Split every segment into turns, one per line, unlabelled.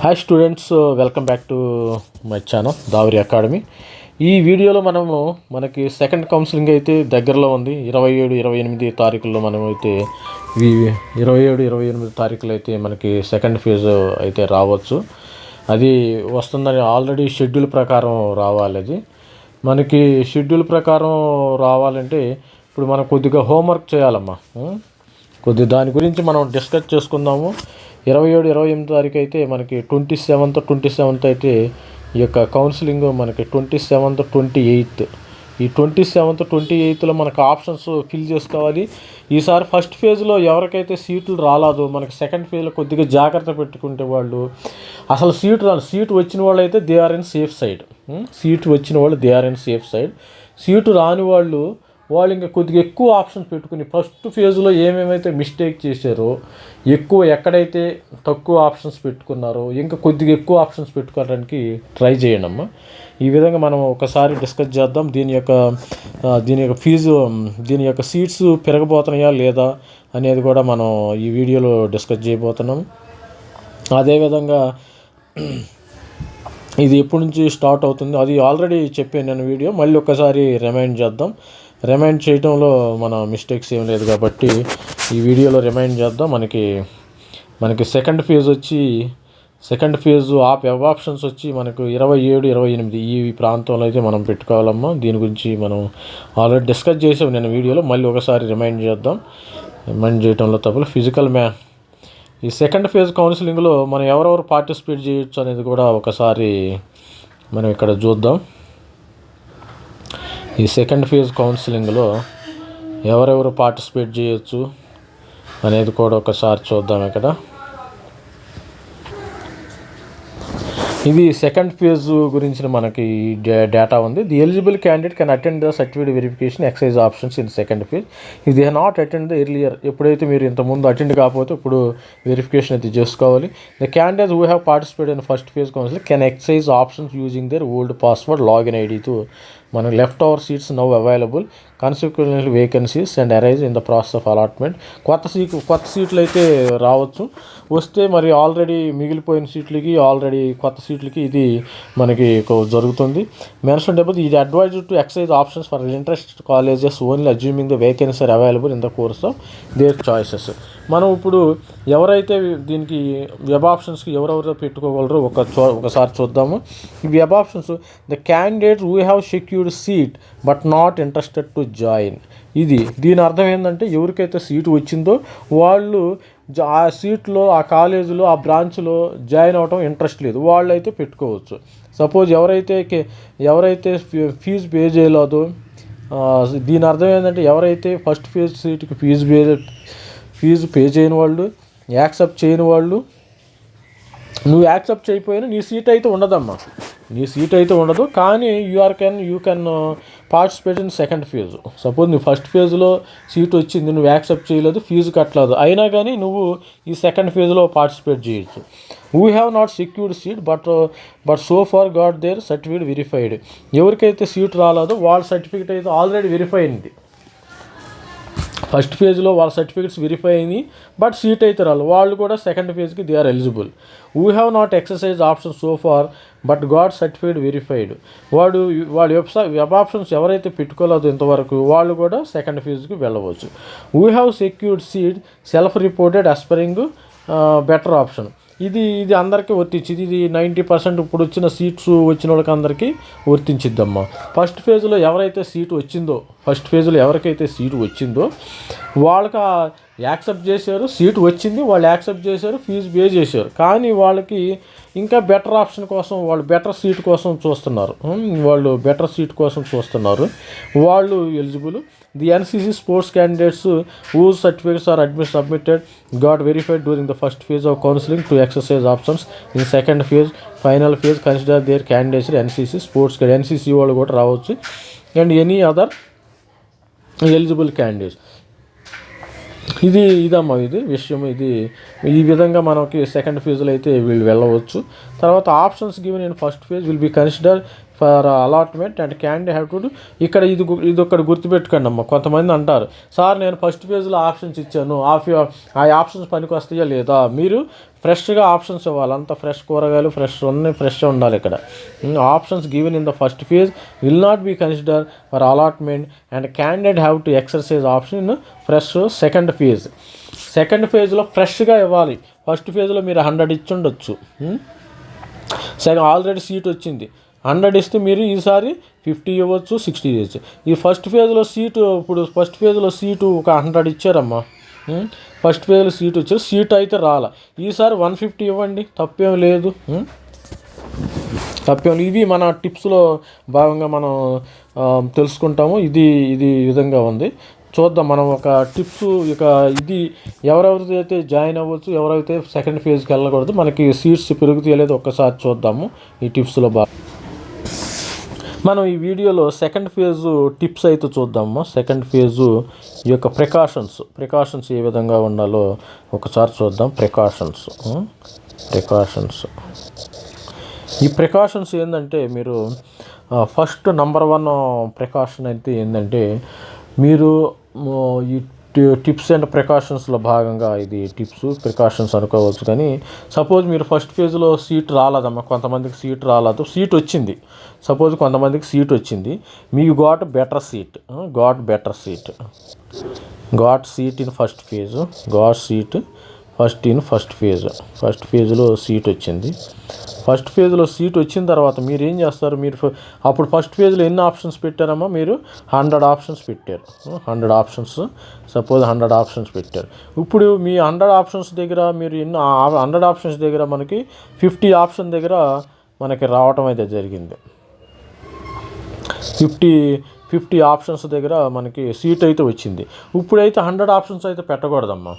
Hi students, welcome back to my channel దావరి academy. ఈ వీడియోలో మనకి సెకండ్ కౌన్సిలింగ్ అయితే దగ్గరలో ఉంది. 27-28 తారీఖుల్లో మనమైతే 27-28 తారీఖులు అయితే మనకి సెకండ్ ఫేజ్ అయితే రావచ్చు. అది వస్తుందని ఆల్రెడీ షెడ్యూల్ ప్రకారం రావాలి. అది మనకి షెడ్యూల్ ప్రకారం రావాలంటే ఇప్పుడు మనం కొద్దిగా హోంవర్క్ చేయాలమ్మా. కొద్ది దాని గురించి మనం డిస్కస్ చేసుకుందాము. 27-28 తారీఖు అయితే మనకి 27th అయితే ఈ యొక్క కౌన్సిలింగ్ మనకి 27th 28th ఈ 27th 28లో మనకు ఆప్షన్స్ ఫిల్ చేసుకోవాలి. ఈసారి ఫస్ట్ ఫేజ్లో ఎవరికైతే సీట్లు రాలేదో మనకి సెకండ్ ఫేజ్లో కొద్దిగా జాగ్రత్త పెట్టుకుంటే వాళ్ళు అసలు సీటు వచ్చిన వాళ్ళు అయితే they are in safe side. Seat వచ్చిన వాళ్ళు they are in safe side. Seat రాని వాళ్ళు ఇంకా కొద్దిగా ఎక్కువ ఆప్షన్స్ పెట్టుకుని ఫస్ట్ ఫేజ్లో ఏమేమైతే మిస్టేక్ చేశారో, ఎక్కడైతే తక్కువ ఆప్షన్స్ పెట్టుకున్నారో ఇంకా కొద్దిగా ఎక్కువ ఆప్షన్స్ పెట్టుకోవడానికి ట్రై చేయండి అమ్మా. ఈ విధంగా మనం ఒకసారి డిస్కస్ చేద్దాం. దీని యొక్క ఫీజు, దీని యొక్క సీట్స్ పెరగబోతున్నాయా లేదా అనేది కూడా మనం ఈ వీడియోలో డిస్కస్ చేయబోతున్నాం. అదేవిధంగా ఇది ఎప్పటి నుంచి స్టార్ట్ అవుతుంది అది ఆల్రెడీ చెప్పాను నేను వీడియో, మళ్ళీ ఒకసారి రిమైండ్ చేద్దాం. రిమైండ్ చేయడంలో మన మిస్టేక్స్ ఏం లేదు కాబట్టి ఈ వీడియోలో రిమైండ్ చేద్దాం. మనకి సెకండ్ ఫేజ్ వెబ్ ఆప్షన్స్ వచ్చి మనకు 27-28 ఈ ప్రాంతంలో అయితే మనం పెట్టుకోవాలమ్మా. దీని గురించి మనం ఆల్రెడీ డిస్కస్ చేసాం నేను వీడియోలో, మళ్ళీ ఒకసారి రిమైండ్ చేద్దాం. రిమైండ్ చేయడంలో తప్పులు ఈ సెకండ్ ఫేజ్ కౌన్సిలింగ్లో మనం ఎవరెవరు పార్టిసిపేట్ చేయొచ్చు అనేది కూడా ఒకసారి మనం ఇక్కడ చూద్దాం. ఈ సెకండ్ ఫేజ్ కౌన్సిలింగ్లో ఎవరెవరు పార్టిసిపేట్ చేయొచ్చు అనేది కూడా ఒకసారి చూద్దాం. ఇక్కడ ఇది సెకండ్ ఫేజ్ గురించి మనకి డేటా ఉంది. The eligible candidate can attend the certificate verification exercise options in second phase if they not attend the earlier. ఎప్పుడైతే మీరు ఇంతకుముందు అటెండ్ కాకపోతే ఇప్పుడు వెరిఫికేషన్ అయితే చేసుకోవాలి. The candidates who have participated in first phase counselling can exercise options using their old password login ఐడితో మనకు left over seats now available consequential vacancies and arise in the process of allotment. కొత్త సీట్లు అయితే రావచ్చు. వస్తే మరి already మిగిలిపోయిన సీట్లకి కొత్త సీట్లకి ఇది మనకి జరుగుతుంది. మెన్షన్ డెబుల్ ఇది advised to exercise options for interested colleges only assuming the vacancy are available in the course of their choices. మనం ఇప్పుడు ఎవరైతే దీనికి వెబ్ ఆప్షన్స్కి ఎవరెవరో పెట్టుకోగలరో ఒకసారి చూద్దాము. ఈ web options the candidates who have secured seat but not interested to join. దీని అర్థం ఏంటంటే ఎవరికైతే సీటు వచ్చిందో వాళ్ళు ఆ సీట్లో ఆ కాలేజీలో ఆ బ్రాంచ్లో జాయిన్ అవ్వడం ఇంట్రెస్ట్ లేదు, వాళ్ళు అయితే పెట్టుకోవచ్చు. సపోజ్ ఎవరైతే ఫీజు పే చేయలేదో, దీని అర్థం ఏంటంటే ఎవరైతే ఫస్ట్ ఫేజ్ సీటుకి ఫీజు పే చేయని వాళ్ళు, యాక్సెప్ట్ చేయని వాళ్ళు, నువ్వు యాక్సెప్ట్ చేయకపోయినా నీ సీట్ అయితే ఉండదమ్మా. నీ సీట్ అయితే ఉండదు, కానీ you can participate in second phase. Suppose నువ్వు ఫస్ట్ ఫేజ్లో సీట్ వచ్చింది, నువ్వు యాక్సెప్ట్ చేయలేదు, ఫీజు కట్టలేదు, అయినా కానీ నువ్వు ఈ సెకండ్ ఫేజ్లో పార్టిసిపేట్ చేయొచ్చు. Who have not secured seat but so far got their certificate verified. ఎవరికైతే సీట్ రాలేదో వాళ్ళ సర్టిఫికేట్ అయితే ఆల్రెడీ వెరిఫై అయింది. ఫస్ట్ ఫేజ్లో వాళ్ళ సర్టిఫికేట్స్ వెరిఫై అయినాయి, బట్ సీట్ అయితే రాలేదు, వాళ్ళు కూడా సెకండ్ ఫేజ్కి they are eligible. Who have not exercise option so far but got certificate verified. వాళ్ళ వెబ్ ఆప్షన్స్ ఎవరైతే పెట్టుకోలేదో ఇంతవరకు వాళ్ళు కూడా సెకండ్ ఫేజ్కి వెళ్ళవచ్చు. Who have secured seat self reported aspiring better option. ఇది అందరికీ వర్తించింది. ఇది 90% ఇప్పుడు వచ్చిన సీట్స్ వచ్చిన వాళ్ళకి అందరికీ వర్తించిద్దమ్మా. ఫస్ట్ ఫేజ్లో ఎవరైతే సీటు వచ్చిందో వాళ్ళకి యాక్సెప్ట్ చేశారు, సీటు వచ్చింది, వాళ్ళు యాక్సెప్ట్ చేశారు, ఫీజు పే చేశారు, కానీ వాళ్ళకి ఇంకా బెటర్ ఆప్షన్ కోసం వాళ్ళు బెటర్ సీట్ కోసం చూస్తున్నారు. వాళ్ళు eligible. The NCC sports candidates whose certificates are submitted got verified during the first phase of counseling to exercise options in second phase. Final phase consider their candidacy NCC sports NCC వాళ్ళు కూడా రావచ్చు and any other eligible candidates. ఇదమ్మా విషయం. ఈ విధంగా మనకి second ఫేజ్లో అయితే వీళ్ళు వెళ్ళవచ్చు. తర్వాత options given in first phase will be consider for allotment and candidate have to do. ఇక్కడ ఇది ఒకటి గుర్తుపెట్టుకోండి అమ్మ. కొంతమంది అంటారు, సార్ నేను ఫస్ట్ పేజ్లో ఆప్షన్స్ ఇచ్చాను, ఆ ఆప్షన్స్ పనికి వస్తాయా లేదా? మీరు ఫ్రెష్గా ఆప్షన్స్ ఇవ్వాలి. అంత ఫ్రెష్ కూరగాయలు ఫ్రెష్గా ఉండాలి. ఇక్కడ options given in the first phase will not be consider for allotment and candidate have to exercise option in fresh second phase. Second ఫేజ్లో ఫ్రెష్గా ఇవ్వాలి. ఫస్ట్ ఫేజ్లో మీరు 100 ఇచ్చి ఉండొచ్చు. ఆల్రెడీ సీట్ వచ్చింది, 100 ఇస్తే మీరు ఈసారి 50 ఇవ్వచ్చు, 60 ఇవ్వచ్చు. ఈ ఫస్ట్ ఫేజ్లో సీటు, ఇప్పుడు ఫస్ట్ ఫేజ్లో సీటు ఒక 100 ఇచ్చారమ్మా. ఫస్ట్ ఫేజ్లో సీట్ వచ్చారు, సీట్ అయితే రాలా. ఈసారి 150 ఇవ్వండి, తప్పేం లేదు. ఇవి మన టిప్స్లో భాగంగా మనం తెలుసుకుంటాము. ఇది విధంగా ఉంది. చూద్దాం మనం ఒక టిప్స్. ఇక ఇది ఎవరెవరైతే జాయిన్ అవ్వచ్చు, ఎవరైతే సెకండ్ ఫేజ్కి వెళ్ళకూడదు, మనకి సీట్స్ పెరుగుతాయి లేదు ఒక్కసారి చూద్దాము ఈ టిప్స్లో. మనం ఈ వీడియోలో సెకండ్ ఫేజ్ టిప్స్ అయితే చూద్దాము. సెకండ్ ఫేజు ఈ యొక్క ప్రికాషన్స్ ఏ విధంగా ఉండాలో ఒకసారి చూద్దాం. ప్రికాషన్స్ ఈ ప్రికాషన్స్ ఏంటంటే, మీరు ఫస్ట్ నంబర్ 1 ప్రికాషన్ అయితే ఏంటంటే, మీరు ఈ టిప్స్ అండ్ ప్రికాషన్స్లో భాగంగా ఇది ప్రికాషన్స్ అనుకోవచ్చు. కానీ సపోజ్ మీరు ఫస్ట్ ఫేజ్లో సీట్ రాలేదమ్మా, కొంతమందికి సీట్ రాలేదు, సీట్ వచ్చింది. సపోజ్ కొంతమందికి సీట్ వచ్చింది, మీకు got seat in first phase, first ఫేజ్లో సీట్ వచ్చింది. ఫస్ట్ ఫేజ్లో సీట్ వచ్చిన తర్వాత మీరు ఏం చేస్తారు? మీరు అప్పుడు ఫస్ట్ ఫేజ్లో ఎన్ని ఆప్షన్స్ పెట్టారమ్మా? మీరు 100 ఆప్షన్స్ పెట్టారు. 100 ఆప్షన్స్, సపోజ్ 100 ఆప్షన్స్ పెట్టారు. ఇప్పుడు మీ 100 ఆప్షన్స్ దగ్గర మీరు 100 ఆప్షన్స్ దగ్గర మనకి 50 ఆప్షన్ దగ్గర మనకి రావటం అయితే జరిగింది. 50 ఆప్షన్స్ దగ్గర మనకి సీట్ అయితే వచ్చింది. ఇప్పుడైతే 100 ఆప్షన్స్ అయితే పెట్టకూడదమ్మా.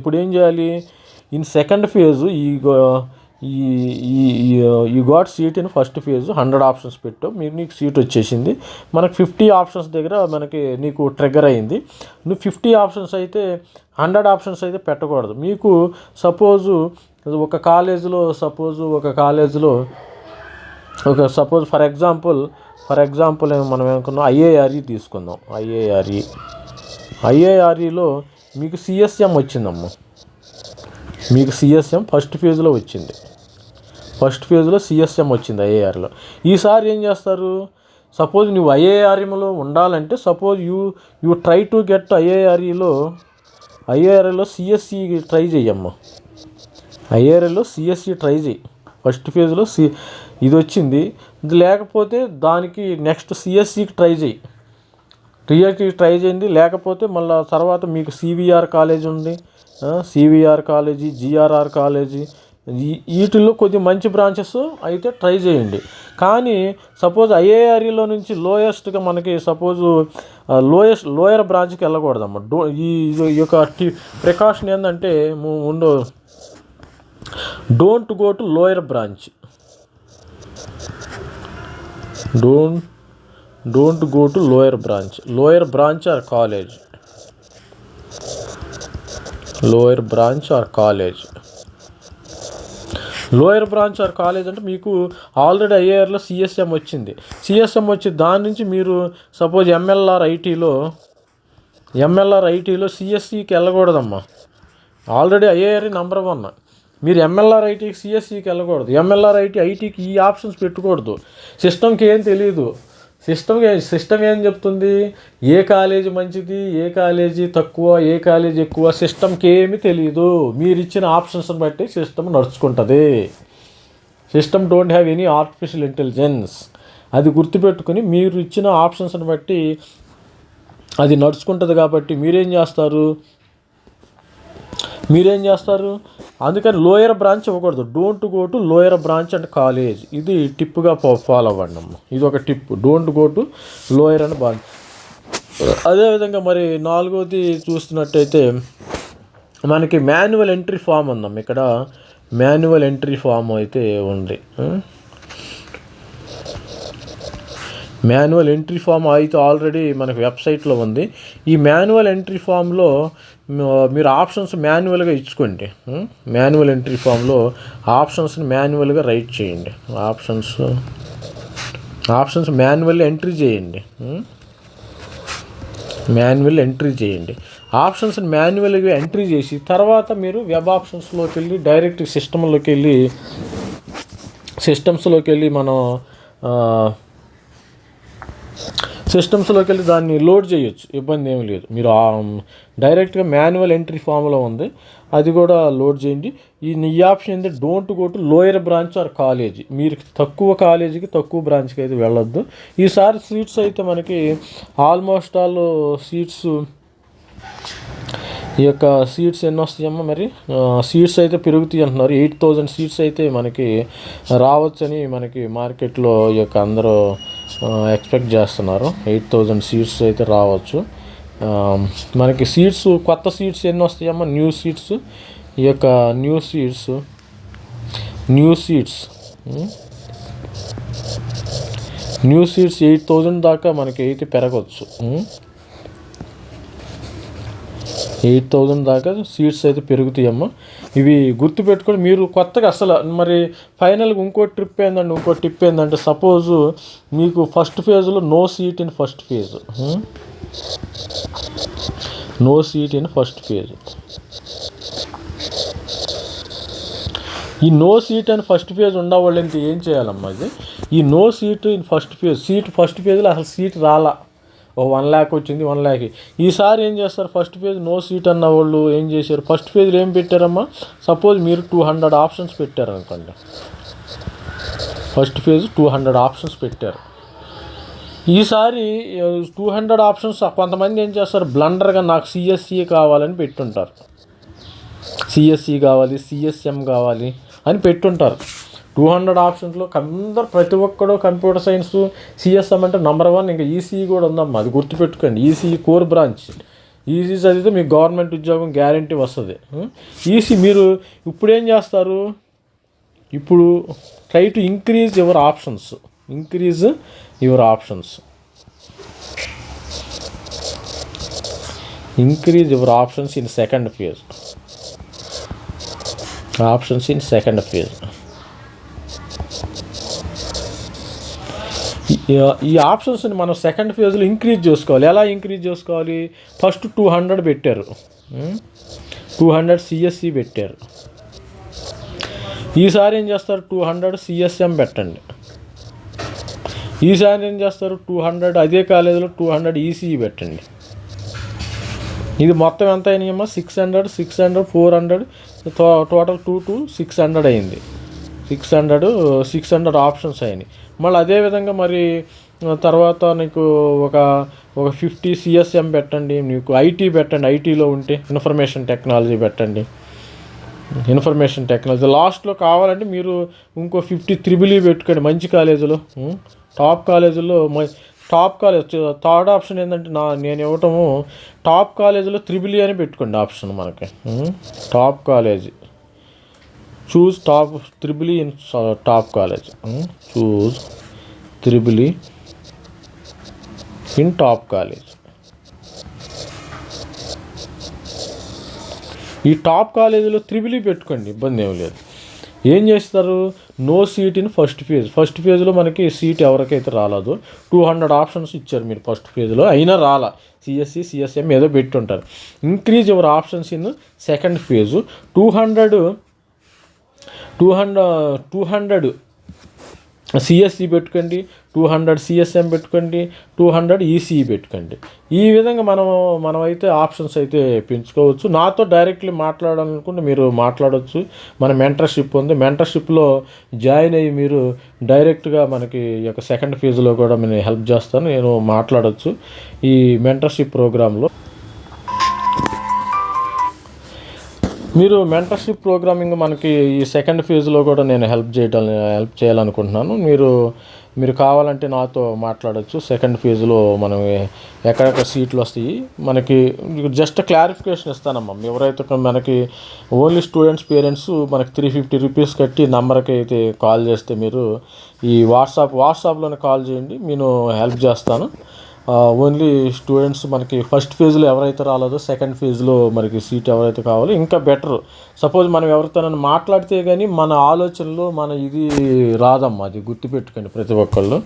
ఇప్పుడు ఏం చేయాలి? ఇన్ సెకండ్ ఫేజ్ ఈ got seat in first phase 100 options పెట్టావు, నీకు సీట్ వచ్చేసింది. మనకు 50 ఆప్షన్స్ దగ్గర నీకు ట్రిగ్గర్ అయింది. నువ్వు 50 ఆప్షన్స్ అయితే 100 ఆప్షన్స్ అయితే పెట్టకూడదు. మీకు సపోజు ఒక కాలేజీలో ఫర్ ఎగ్జాంపుల్ మనం ఏమనుకున్నాం, ఐఏఆర్ఈ తీసుకుందాం. ఐఏఆర్ఈలో మీకు సిఎస్ఎం వచ్చిందమ్మా. మీకు సిఎస్ఎం ఫస్ట్ ఫేజ్లో వచ్చింది. సిఎస్ఎం వచ్చింది ఐఏఆర్లో. ఈసారి ఏం చేస్తారు? సపోజ్ నువ్వు ఐఏఆర్ఎంలో ఉండాలంటే, suppose you try to get ఐఏఆర్ఈలో సిఎస్సి ట్రై చేయమ్మా. ఐఏఆర్ఈలో సిఎస్సి ట్రై చేయి. ఫస్ట్ ఫేజ్లో ఇది వచ్చింది, ఇది లేకపోతే దానికి నెక్స్ట్ సిఎస్సికి ట్రై చేయండి. లేకపోతే మళ్ళీ తర్వాత మీకు సివిఆర్ కాలేజ్ ఉంది, సివిఆర్ కాలేజీ, జిఆర్ఆర్ కాలేజీ, వీటిల్లో కొద్ది మంచి బ్రాంచెస్ అయితే ట్రై చేయండి. కానీ సపోజ్ ఐఏఆర్ఈలో నుంచి లోయెస్ట్గా మనకి లోయర్ బ్రాంచ్కి వెళ్ళకూడదమ్మా. ఈ యొక్క ప్రికాషన్ ఏంటంటే, don't go to lower branch. Don't go to lower branch or college. Lower branch or college అంటే మీకు ఆల్రెడీ ఐఏఆర్లో సిఎస్ఎం వచ్చింది. దాని నుంచి మీరు సపోజ్ ఎంఎల్ఆర్ ఐటీలో సిఎస్సికి వెళ్ళకూడదమ్మా. Already IAR number 1. మీరు ఎంఎల్ఆర్ ఐటీకి సిఎస్సికి వెళ్ళకూడదు. ఎంఎల్ఆర్ ఐటీకి ఈ ఆప్షన్స్ పెట్టకూడదు. సిస్టమ్కి ఏం తెలియదు. సిస్టమ్ ఏం చెప్తుంది? ఏ కాలేజీ మంచిది, ఏ కాలేజీ తక్కువ, ఏ కాలేజీ ఎక్కువ, సిస్టమ్కి ఏమీ తెలియదు. మీరు ఇచ్చిన ఆప్షన్స్ని బట్టి సిస్టమ్ నడుచుకుంటుంది. System don't have any artificial intelligence. అది గుర్తుపెట్టుకుని మీరు ఇచ్చిన ఆప్షన్స్ని బట్టి అది నడుచుకుంటుంది. కాబట్టి మీరేం చేస్తారు? అందుకని లోయర్ బ్రాంచ్ ఇవ్వకూడదు. Don't go to lower branch and college. ఇది టిప్గా ఫాలో అవ్వండి అమ్మ. ఇది ఒక tip, don't go to lower and branch. అదేవిధంగా మరి 4వది చూస్తున్నట్టయితే మనకి మాన్యువల్ ఎంట్రీ ఫామ్ ఉందమ్మ. ఇక్కడ మాన్యువల్ ఎంట్రీ ఫామ్ అయితే ఉంది. మాన్యువల్ ఎంట్రీ ఫామ్ అయితే ఆల్రెడీ మనకి వెబ్సైట్లో ఉంది. ఈ మాన్యువల్ ఎంట్రీ ఫామ్లో మీరు ఆప్షన్స్ మాన్యువల్గా ఇచ్చుకోండి. మాన్యువల్ ఎంట్రీ ఫామ్లో ఆప్షన్స్ని మాన్యువల్గా రైట్ చేయండి. ఆప్షన్స్ మాన్యువల్ ఎంట్రీ చేయండి. ఆప్షన్స్ని మాన్యువల్గా ఎంట్రీ చేసి తర్వాత మీరు వెబ్ ఆప్షన్స్లోకి వెళ్ళి డైరెక్ట్ సిస్టమ్స్లోకి వెళ్ళి మనం దాన్ని లోడ్ చేయొచ్చు, ఇబ్బంది ఏమీ లేదు. మీరు డైరెక్ట్గా మాన్యువల్ ఎంట్రీ ఫామ్లో ఉంది, అది కూడా లోడ్ చేయండి. ఈ ఆప్షన్ ఏంటంటే don't go to lower branch or college. మీరు తక్కువ కాలేజీకి తక్కువ బ్రాంచ్కి అయితే వెళ్ళొద్దు. ఈసారి సీట్స్ అయితే మనకి ఆల్మోస్ట్ ఆల్ సీట్స్ ఎన్ని వస్తాయమ్మా మరి? సీట్స్ అయితే పెరుగుతాయి అంటున్నారు. 8,000 సీట్స్ అయితే మనకి రావచ్చని మనకి మార్కెట్లో అందరూ ఎక్స్పెక్ట్ చేస్తున్నారు. 8,000 సీట్స్ అయితే రావచ్చు మనకి. సీట్స్ కొత్త సీట్స్ ఎన్ని వస్తాయమ్మా? న్యూ సీట్స్ 8,000 దాకా మనకి అయితే పెరగవచ్చు. 8,000 దాకా సీట్స్ అయితే పెరుగుతాయమ్మా. ఇవి గుర్తుపెట్టుకొని మీరు కొత్తగా అసలు మరి ఫైనల్గా ఇంకో టిప్ ఏంటంటే సపోజు మీకు ఫస్ట్ ఫేజ్లో no seat in first phase. ఈ నో సీట్ అని ఫస్ట్ ఫేజ్ ఉండవాళ్ళు ఇంత ఏం చేయాలమ్మా? ఇది ఈ నో సీట్ ఇన్ ఫస్ట్ ఫేజ్లో అసలు సీట్ రాలా. 1 lakh వచ్చింది, 1 lakh. ఈసారి ఏం చేస్తారు? ఫస్ట్ ఫేజ్ నో సీట్ అన్న వాళ్ళు ఏం చేశారు? ఫస్ట్ ఫేజ్లో ఏం పెట్టారమ్మా? సపోజ్ మీరు 200 ఆప్షన్స్ పెట్టారు అనుకోండి. ఫస్ట్ ఫేజ్ 200 ఆప్షన్స్ పెట్టారు. ఈసారి 200 ఆప్షన్స్ కొంతమంది ఏం చేస్తారు? బ్లండర్గా నాకు సిఎస్సి కావాలని పెట్టుంటారు. సిఎస్సి కావాలి, సిఎస్ఎం కావాలి అని పెట్టుంటారు. 200 ఆప్షన్స్లో ప్రతి ఒక్కడు కంప్యూటర్ సైన్స్ సిఎస్ఎం అంటే నెంబర్ 1. ఇంకా ఈసీఈ కూడా ఉందమ్మా, అది గుర్తుపెట్టుకోండి. ECE core branch. ఈసీ చదివితే మీకు గవర్నమెంట్ ఉద్యోగం గ్యారంటీ వస్తుంది. ఈసీ మీరు ఇప్పుడు ఏం చేస్తారు? ఇప్పుడు try to increase your options in second phase. ఈ ఆప్షన్స్ని మనం సెకండ్ ఫేజ్లో ఇంక్రీజ్ చేసుకోవాలి. ఎలా ఇంక్రీజ్ చేసుకోవాలి? ఫస్ట్ 200 పెట్టారు, 200 సిఎస్సి పెట్టారు. ఈసారి ఏం చేస్తారు? 200 సిఎస్ఎం పెట్టండి. ఈసారి ఏం చేస్తారు? 200 అదే కాలేజీలో 200 ఈసీఈ పెట్టండి. ఇది మొత్తం ఎంత అయినాయమ్మా? 600, 400, టోటల్ 600 అయింది. 600 ఆప్షన్స్ అయినాయి. మళ్ళీ అదేవిధంగా మరి తర్వాత నీకు ఒక 50 సిఎస్ఎం పెట్టండి. నీకు ఐటీ పెట్టండి, ఐటీలో ఉంటే ఇన్ఫర్మేషన్ టెక్నాలజీ పెట్టండి. లాస్ట్లో కావాలంటే మీరు ఇంకో 50 త్రిబుల్ పెట్టుకోండి. మంచి కాలేజీలో, టాప్ కాలేజీలో. టాప్ కాలేజ్ థర్డ్ ఆప్షన్ ఏంటంటే నేను ఇవ్వటము టాప్ కాలేజీలో త్రిబుల్ అని పెట్టుకోండి ఆప్షన్ మనకి. Top college choose triple in top college. Choose triple in top college. ఈ టాప్ కాలేజీలో త్రిబుల్ పెట్టుకోండి, ఇబ్బంది ఏమి లేదు. ఏం చేస్తారు? నో సీట్ ఇన్ ఫస్ట్ ఫేజ్లో మనకి సీట్ ఎవరికైతే రాలేదో 200 ఆప్షన్స్ ఇచ్చారు మీరు ఫస్ట్ ఫేజ్లో, అయినా రాలా. సిఎస్సి, సిఎస్ఎం ఏదో పెట్టుంటారు. Increase your options in second phase. 200 CSC పెట్టుకోండి, 200 సిఎస్ఎం పెట్టుకోండి, 200 ఈసీఈ పెట్టుకోండి. ఈ విధంగా మనమైతే ఆప్షన్స్ అయితే పెంచుకోవచ్చు. నాతో డైరెక్ట్లీ మాట్లాడాలనుకుంటే మీరు మాట్లాడవచ్చు. మన మెంటర్షిప్ ఉంది, మెంటర్షిప్లో జాయిన్ అయ్యి మీరు డైరెక్ట్గా మనకి ఈ యొక్క సెకండ్ ఫేజ్లో కూడా నేను హెల్ప్ చేస్తాను. నేను మాట్లాడవచ్చు ఈ మెంటర్షిప్ ప్రోగ్రాంలో. మీరు మెంటర్షిప్ ప్రోగ్రామింగ్ మనకి ఈ సెకండ్ ఫేజ్లో కూడా నేను హెల్ప్ చేయాలనుకుంటున్నాను. మీరు కావాలంటే నాతో మాట్లాడచ్చు. సెకండ్ ఫేజ్లో మనం ఎక్కడెక్కడ సీట్లు వస్తాయి మనకి జస్ట్ క్లారిఫికేషన్ ఇస్తానమ్మా. ఎవరైతే మనకి ఓన్లీ స్టూడెంట్స్ పేరెంట్స్ మనకి 350 రూపీస్ కట్టి నెంబర్కి అయితే కాల్ చేస్తే మీరు ఈ వాట్సాప్లోనే కాల్ చేయండి, నేను హెల్ప్ చేస్తాను. ఓన్లీ స్టూడెంట్స్ మనకి ఫస్ట్ ఫేజ్లో ఎవరైతే రాలేదో సెకండ్ ఫేజ్లో మనకి సీట్ ఎవరైతే కావాలో ఇంకా బెటర్. సపోజ్ మనం ఎవరితో మాట్లాడితే కానీ మన ఆలోచనలో మన ఇది రాదమ్మా, అది గుర్తుపెట్టుకోండి ప్రతి ఒక్కళ్ళు.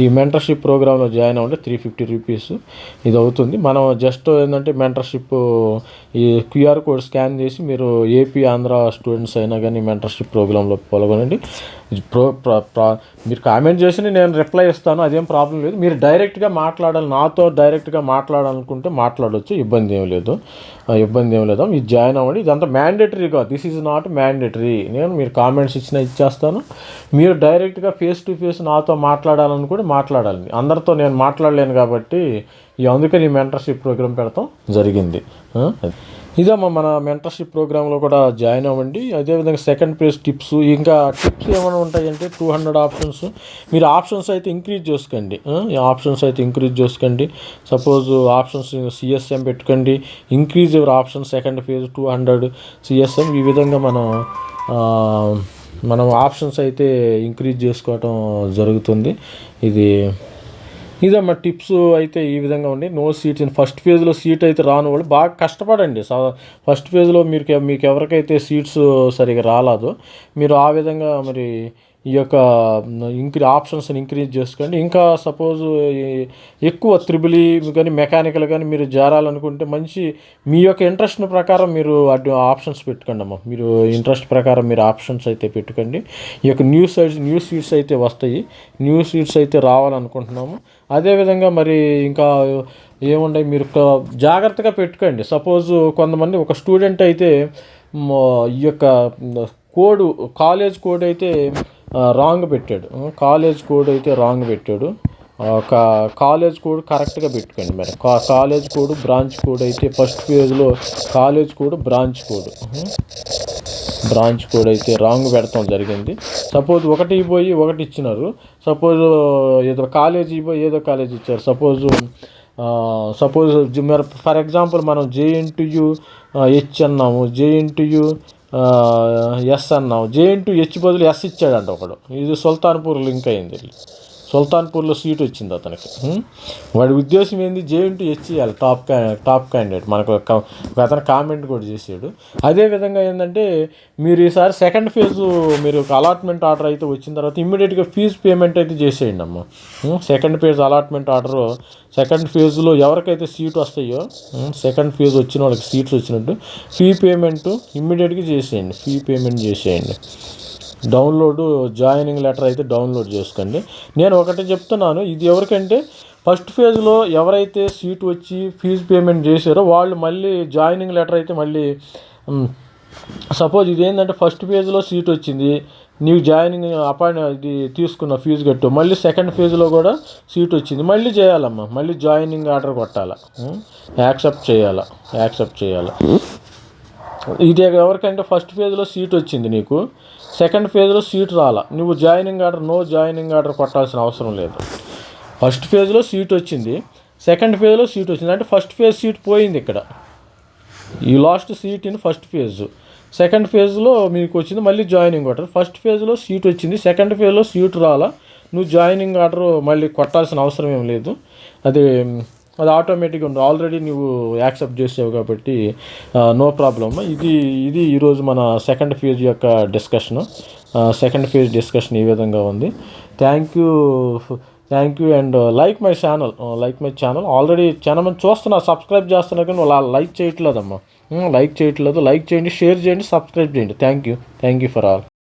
ఈ మెంటర్షిప్ ప్రోగ్రాంలో జాయిన్ అవ్వండి, 350 రూపీస్ ఇది అవుతుంది. మనం జస్ట్ ఏంటంటే మెంటర్షిప్ ఈ క్యూఆర్ కోడ్ స్కాన్ చేసి మీరు ఏపీ ఆంధ్ర స్టూడెంట్స్ అయినా కానీ మెంటర్షిప్ ప్రోగ్రాంలో పాల్గొనండి. మీరు కామెంట్ చేసి నేను రిప్లై ఇస్తాను, అదేం ప్రాబ్లం లేదు. మీరు డైరెక్ట్గా మాట్లాడాలి, నాతో డైరెక్ట్గా మాట్లాడాలనుకుంటే మాట్లాడవచ్చు, ఇబ్బంది ఏం లేదు. మీరు జాయిన్ అవ్వండి. ఇదంతా మ్యాండేటరీ కాదు, దిస్ ఈజ్ నాట్ మ్యాండేటరీ. మీరు కామెంట్స్ ఇచ్చినా ఇచ్చేస్తాను. మీరు డైరెక్ట్గా ఫేస్ టు ఫేస్ నాతో మాట్లాడాలనుకుంటే మాట్లాడాలి. అందరితో నేను మాట్లాడలేను కాబట్టి అందుకని ఈ మెంటర్షిప్ ప్రోగ్రామ్ పెడతాం జరిగింది. ఇదమ్మా మన మెంటర్షిప్ ప్రోగ్రాంలో కూడా జాయిన్ అవ్వండి. అదేవిధంగా సెకండ్ పేజ్ టిప్స్, ఇంకా టిప్స్ ఏమైనా ఉంటాయంటే 200 ఆప్షన్స్. మీరు ఆప్షన్స్ అయితే ఇంక్రీజ్ చేసుకోండి. సపోజ్ ఆప్షన్స్ సిఎస్ఎం పెట్టుకోండి, increase your option second page 200 CSM. ఈ విధంగా మనం ఆప్షన్స్ అయితే ఇంక్రీజ్ చేసుకోవటం జరుగుతుంది. ఇదమ్మా టిప్స్ అయితే ఈ విధంగా ఉండి. నో సీట్స్ ఇన్ ఫస్ట్ ఫేజ్లో సీట్ అయితే రాని వాళ్ళు బాగా కష్టపడండి. ఫస్ట్ ఫేజ్లో మీకు ఎవరికైతే సీట్స్ సరిగా రాలేదో మీరు ఆ విధంగా మరి ఈ యొక్క ఆప్షన్స్ని ఇంక్రీజ్ చేసుకోండి. ఇంకా సపోజ్ ఎక్కువ త్రిబుల్ కానీ మెకానికల్ కానీ మీరు చేరాలనుకుంటే మంచి మీ యొక్క ఇంట్రెస్ట్ ప్రకారం మీరు ఆప్షన్స్ పెట్టుకోండి అమ్మా. మీరు ఇంట్రెస్ట్ ప్రకారం మీరు ఆప్షన్స్ అయితే పెట్టుకోండి. ఈ యొక్క న్యూ సీట్స్ అయితే వస్తాయి, న్యూ సీట్స్ అయితే రావాలనుకుంటున్నాము. అదేవిధంగా మరి ఇంకా ఏముంటాయి మీరు జాగ్రత్తగా పెట్టుకోండి. సపోజ్ కొంతమంది ఒక స్టూడెంట్ అయితే ఈ యొక్క కాలేజ్ కోడ్ అయితే రాంగ్ పెట్టాడు. ఒక కాలేజ్ కోడ్ కరెక్ట్గా పెట్టుకోండి. మరి కాలేజ్ కోడ్ బ్రాంచ్ కోడ్ అయితే ఫస్ట్ పేజ్లో కాలేజ్ కోడ్ బ్రాంచ్ కోడ్ అయితే రాంగ్ పెడతాం జరిగింది. సపోజ్ ఒకటి పోయి ఒకటి ఇచ్చినారు. సపోజ్ ఏదో కాలేజ్ పోయి ఏదో కాలేజ్ ఇచ్చారు. సపోజ్ ఫర్ ఎగ్జాంపుల్ మనం JNTU H అన్నాము, JNTU ఎస్ అన్నాము, JNTU H బదులు ఎస్ ఇచ్చాడంట ఒకడు. ఇది సుల్తాన్పూర్ లింక్ అయింది, సుల్తాన్పూర్లో సీట్ వచ్చింది అతనికి. వాడి ఉద్దేశం ఏంది, JNTU H చేయాలి టాప్ క్యాండిడేట్. మనకు అతను కామెంట్ కూడా చేసాడు. అదేవిధంగా ఏంటంటే మీరు ఈసారి సెకండ్ ఫేజ్ మీరు అలాట్మెంట్ ఆర్డర్ అయితే వచ్చిన తర్వాత ఇమ్మీడియట్గా ఫీజు పేమెంట్ అయితే చేసేయండి అమ్మ. Second phase allotment order second ఫేజ్లో ఎవరికైతే సీట్ వస్తాయో సెకండ్ ఫేజ్ వచ్చిన వాళ్ళకి సీట్స్ వచ్చినట్టు ఫీ పేమెంట్ ఇమ్మీడియట్గా చేసేయండి. జాయినింగ్ లెటర్ అయితే డౌన్లోడ్ చేసుకోండి. నేను ఒకటి చెప్తున్నాను, ఇది ఎవరికంటే ఫస్ట్ ఫేజ్లో ఎవరైతే సీట్ వచ్చి ఫీజు పేమెంట్ చేశారో వాళ్ళు మళ్ళీ జాయినింగ్ లెటర్ అయితే మళ్ళీ సపోజ్ ఇదేంటంటే ఫస్ట్ ఫేజ్లో సీట్ వచ్చింది, నీవు జాయినింగ్ ఇది తీసుకున్న ఫీజు కట్టు, మళ్ళీ సెకండ్ ఫేజ్లో కూడా సీట్ వచ్చింది, మళ్ళీ చేయాలమ్మా, మళ్ళీ జాయినింగ్ ఆర్డర్ కొట్టాలా, యాక్సెప్ట్ చేయాలి. ఇది ఎవరికంటే ఫస్ట్ ఫేజ్లో సీట్ వచ్చింది నీకు, సెకండ్ ఫేజ్లో సీట్ రాలా, నువ్వు నో జాయినింగ్ ఆర్డర్ కొట్టాల్సిన అవసరం లేదు. ఫస్ట్ ఫేజ్లో సీట్ వచ్చింది, సెకండ్ ఫేజ్లో సీట్ వచ్చింది అంటే ఫస్ట్ ఫేజ్ సీట్ పోయింది. ఇక్కడ ఈ last seat in first phase. Second ఫేజ్లో మీకు వచ్చింది, మళ్ళీ జాయినింగ్ ఆర్డర్. ఫస్ట్ ఫేజ్లో సీట్ వచ్చింది, సెకండ్ ఫేజ్లో సీట్ రాలా, నువ్వు జాయినింగ్ ఆర్డర్ మళ్ళీ కొట్టాల్సిన అవసరం ఏం లేదు. అది ఆటోమేటిక్గా ఉంది, ఆల్రెడీ నువ్వు యాక్సెప్ట్ చేసావు కాబట్టి నో ప్రాబ్లమ్. ఇది ఈరోజు మన సెకండ్ ఫేజ్ యొక్క డిస్కషను. సెకండ్ ఫేజ్ డిస్కషన్ ఈ విధంగా ఉంది. Thank you and like my channel. Already చాలా మంది చూస్తున్నారు, సబ్స్క్రైబ్ చేస్తున్నారు కానీ వాళ్ళు లైక్ చేయట్లేదమ్మా. లైక్ చేయండి, షేర్ చేయండి, సబ్స్క్రైబ్ చేయండి. Thank you for all.